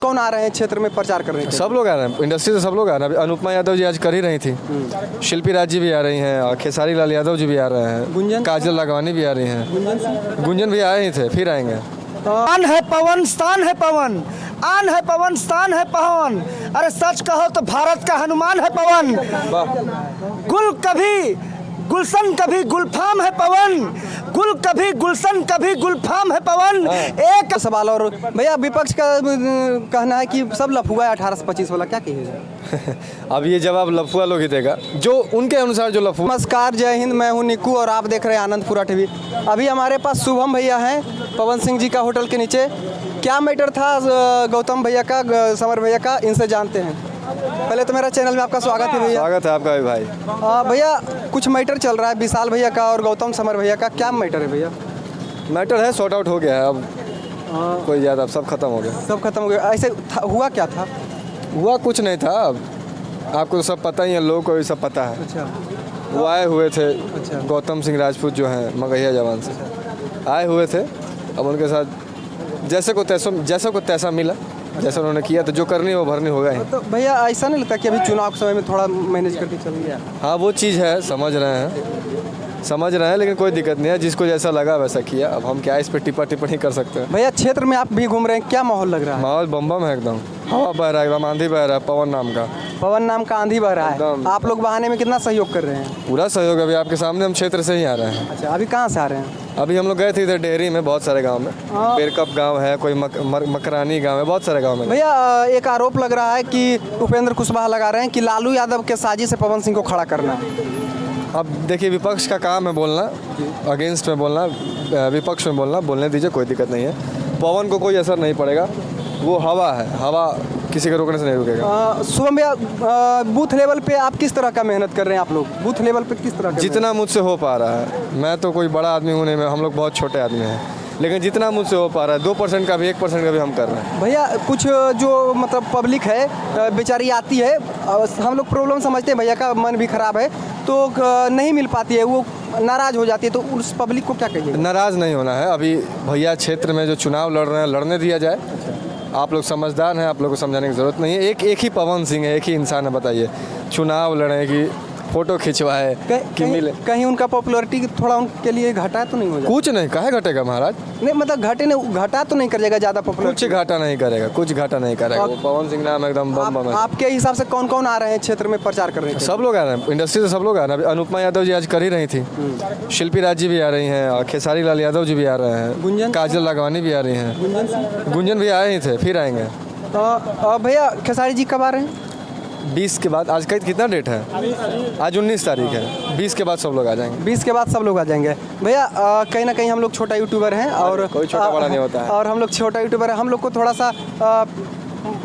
कौन आ रहे हैं क्षेत्र में प्रचार करने के? सब लोग आ रहे हैं, इंडस्ट्री से सब लोग आ रहे हैं। अभी अनुपमा यादव जी आज कर ही रही थी, शिल्पी राज जी भी आ रही हैं, और खेसारी लाल यादव जी भी आ रहे हैं, गुंजन? काजल राघवानी भी आ रही हैं, गुंजन भी आए ही थे, फिर आएंगे। आन है पवन, स्थान है पवन, आन है पवन, स्थान है पवन। अरे सच कहो तो भारत का हनुमान है पवन। गुल कभी गुलशन कभी गुलफाम है पवन, गुल कभी गुलशन कभी गुलफाम है पवन। एक सवाल और भैया, विपक्ष का कहना है कि सब लफुआ है 18 से 25 वाला, क्या कहिएगा? अब ये जवाब लफुआ लोग ही देगा, जो उनके अनुसार जो लफुआ। नमस्कार, जय हिंद, मैं हूं निक्कू और आप देख रहे हैं आनंदपुरा टीवी। अभी हमारे पास शुभम भैया हैं पवन सिंह जी का होटल के नीचे। क्या मैटर था गौतम भैया का, समर भैया का, इनसे जानते हैं। पहले तो मेरा चैनल में आपका स्वागत है भैया। स्वागत है आपका भी भाई। भैया कुछ मैटर चल रहा है विशाल भैया का और गौतम समर भैया का, क्या मैटर है भैया? मैटर है, सॉर्ट आउट हो गया है, अब कोई ज़्यादा, अब सब खत्म हो गया। सब खत्म हो गया? ऐसे हुआ क्या था? हुआ कुछ नहीं था, अब आपको तो सब पता ही है, लोगों को भी सब पता है। अच्छा, वो आए हुए थे, अच्छा। गौतम सिंह राजपूत जो हैं मगहिया जवान से आए हुए थे। अब उनके साथ जैसे को तैसा मिला, जैसे उन्होंने किया तो जो करनी वो भरनी होगा ही। तो भैया ऐसा नहीं लगता कि अभी चुनाव के समय में थोड़ा मैनेज करके चल गया? हाँ, वो चीज़ है, समझ रहे हैं, लेकिन कोई दिक्कत नहीं है, जिसको जैसा लगा वैसा किया। अब हम क्या इस पर टिप्पणी कर सकते हैं। भैया क्षेत्र में आप भी घूम रहे हैं, क्या माहौल लग रहा है? माहौल बम बम है एकदम, हवा बह रहा है एकदम, आंधी बह रहा है, पवन नाम का आंधी बह रहा है। एकदम। आप लोग बहाने में कितना सहयोग कर रहे हैं? पूरा सहयोग। अभी आपके सामने हम क्षेत्र से ही आ रहे हैं। अच्छा, अभी कहाँ से आ रहे हैं? अभी हम लोग गए थे इधर डेहरी में, बहुत सारे गांव में, पेरकप गांव है, कोई मकरानी गांव है, बहुत सारे गांव में। भैया एक आरोप लग रहा है कि उपेंद्र कुशवाहा लगा रहे हैं कि लालू यादव के साजिश से पवन सिंह को खड़ा करना है। अब देखिए, विपक्ष का काम है बोलना, अगेंस्ट में बोलना, विपक्ष में बोलना, बोलने दीजिए, कोई दिक्कत नहीं है। पवन को कोई असर नहीं पड़ेगा, वो हवा है, हवा किसी के रोकने से नहीं रुकेगा। शुभम भैया, बूथ लेवल पे आप किस तरह का मेहनत कर रहे हैं? आप लोग बूथ लेवल पे किस तरह का? जितना मुझसे हो पा रहा है, मैं तो कोई बड़ा आदमी हूँ नहीं, मैं, हम लोग बहुत छोटे आदमी हैं, लेकिन जितना मुझसे हो पा रहा है 2% का भी 1% का भी हम कर रहे हैं। भैया कुछ जो मतलब पब्लिक है बेचारी आती है, हम लोग प्रॉब्लम समझते हैं, भैया का मन भी खराब है तो नहीं मिल पाती है, वो नाराज़ हो जाती है, तो उस पब्लिक को क्या कहिए? नाराज़ नहीं होना है। अभी भैया क्षेत्र में जो चुनाव लड़ रहे हैं, लड़ने दिया जाए। आप लोग समझदार हैं, आप लोग को समझाने की ज़रूरत नहीं है। एक ही पवन सिंह है, एक ही इंसान है, बताइए चुनाव लड़ेगी, फोटो खिंचवाए कि मिले। कहीं उनका पॉपुलैरिटी थोड़ा उनके लिए घटा तो नहीं हो जाएगा? कुछ नहीं, काहे घटेगा महाराज? नहीं मतलब घटा तो नहीं कर जाएगा ज़्यादा पॉपुलैरिटी? कुछ घाटा नहीं करेगा, कुछ घाटा नहीं करेगा। वो पवन सिंह नाम एकदम बम बम है। आपके हिसाब से कौन कौन आ रहे हैं क्षेत्र में प्रचार कर रहे हैं? सब लोग आ रहे हैं, इंडस्ट्री से सब लोग आ रहे हैं। अभी अनुपमा यादव जी आज कर ही रही थी, शिल्पी राज जी भी आ रही हैं, और खेसारी लाल यादव जी भी आ रहे हैं, गुंजन? काजल राघवानी भी आ रही हैं, गुंजन भी आए ही थे, फिर आएंगे। तो भैया खेसारी जी कब आ रहे हैं? 20 के बाद। आज का कितना डेट है? आज 19 तारीख है। 20 के बाद सब लोग आ जाएंगे। 20 के बाद सब लोग आ जाएंगे। भैया कहीं ना कहीं हम लोग छोटा यूट्यूबर हैं और कोई छोटा बड़ा नहीं होता है, और हम लोग छोटा यूट्यूबर हैं, हम लोग को थोड़ा सा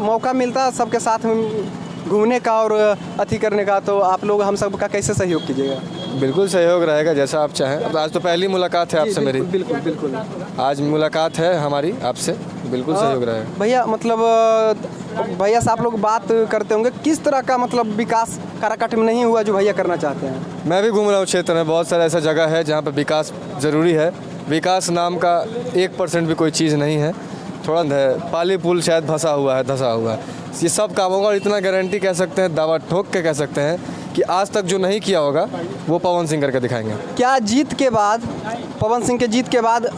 मौका मिलता सबके साथ घूमने का और अति करने का, तो आप लोग हम सब का कैसे सहयोग कीजिएगा? बिल्कुल सहयोग रहेगा, जैसा आप चाहें। अब आज तो पहली मुलाकात है आपसे मेरी। बिल्कुल बिल्कुल, आज मुलाकात है हमारी आपसे, बिल्कुल सहयोग रहेगा। भैया मतलब भैया से आप लोग बात करते होंगे, किस तरह का मतलब विकास काराकाट में नहीं हुआ जो भैया करना चाहते हैं? मैं भी घूम रहा हूँ क्षेत्र में, बहुत सारा ऐसा जगह है जहाँ पर विकास ज़रूरी है। विकास नाम का 1% भी कोई चीज़ नहीं है, थोड़ा है। पाली पुल शायद धंसा हुआ है। ये सब कामों का इतना गारंटी कह सकते हैं, दावा ठोक के कह सकते हैं कि आज तक जो नहीं किया होगा वो पवन सिंह करके दिखाएंगे। क्या जीत के बाद, पवन सिंह के जीत के बाद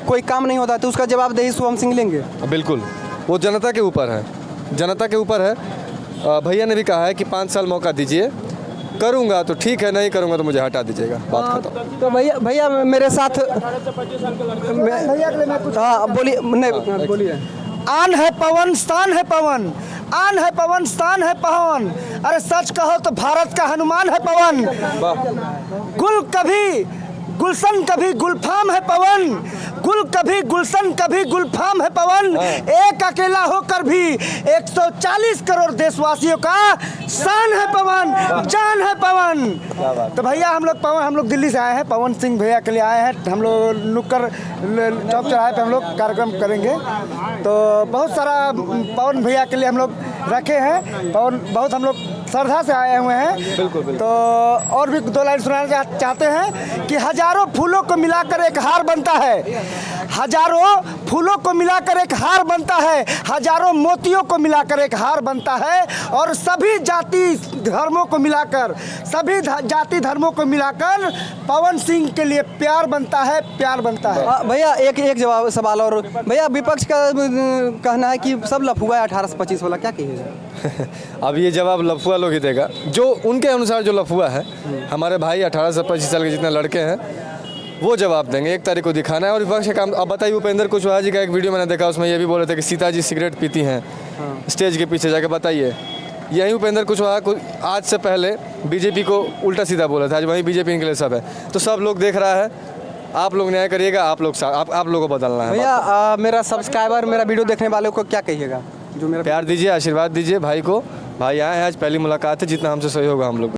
कोई काम नहीं होता तो उसका जवाबदेही शुभम सिंह लेंगे? बिल्कुल, वो जनता के ऊपर है, जनता के ऊपर है। भैया ने भी कहा है कि 5 साल मौका दीजिए, करूँगा तो ठीक है, नहीं करूँगा तो मुझे हटा दीजिएगा, बात खत्म। तो भैया मेरे साथ हाँ बोलिए, नहीं बोलिए। आन है पवन, स्थान है पवन, आन है पवन, स्थान है पवन। अरे सच कहो तो भारत का हनुमान है पवन। गुल कभी गुलशन कभी गुलफाम है पवन, गुल कभी गुलशन कभी गुलफाम है पवन। एक अकेला होकर भी 140 करोड़ देशवासियों का शान है पवन, जान है पवन। तो भैया हम लोग दिल्ली से आए हैं, पवन सिंह भैया के लिए आए हैं। हम लोग नुक्कड़ चौक चौराहे पे हम लोग कार्यक्रम करेंगे, तो बहुत सारा पवन भैया के लिए हम लोग रखे हैं। पवन बहुत हम लोग श्रद्धा से आए हुए हैं। बिल्कुल। तो और भी 2 लाइन सुनाना चाहते हैं कि हजारों फूलों को मिलाकर एक हार बनता है, हजारों फूलों को मिलाकर एक हार बनता है, हजारों मोतियों को मिलाकर एक हार बनता है, और सभी जाति धर्मों को मिलाकर, सभी जाति धर्मों को मिलाकर पवन सिंह के लिए प्यार बनता है, प्यार बनता है। भैया एक जवाब सवाल और भैया, विपक्ष का कहना है कि सब लफुआ है 18 से 25 वाला, क्या कहिएगा? अब ये जवाब लफुआ लोग ही देगा, जो उनके अनुसार जो लफुआ है। हमारे भाई 18 से 25 साल के जितने लड़के हैं वो जवाब देंगे, 1 तारीख को दिखाना है। और विपक्ष का काम, अब बताइए, उपेंद्र कुशवाहा जी का एक वीडियो मैंने देखा, उसमें ये भी बोल रहे थे कि सीता जी सिगरेट पीती हैं स्टेज के पीछे जाके, बताइए। यही उपेंद्र कुशवाहा को आज से पहले बीजेपी को उल्टा सीधा बोला था, आज वहीं बीजेपी के लिए सब है। तो सब लोग देख रहा है, आप लोग न्याय करिएगा, आप लोगों को बदलना है। भैया मेरा सब्सक्राइबर, मेरा वीडियो देखने वालों को क्या कहिएगा? जो मेरा प्यार दीजिए, आशीर्वाद दीजिए भाई को। भाई आए हैं, आज पहली मुलाकात है, जितना हमसे सही होगा हम लोग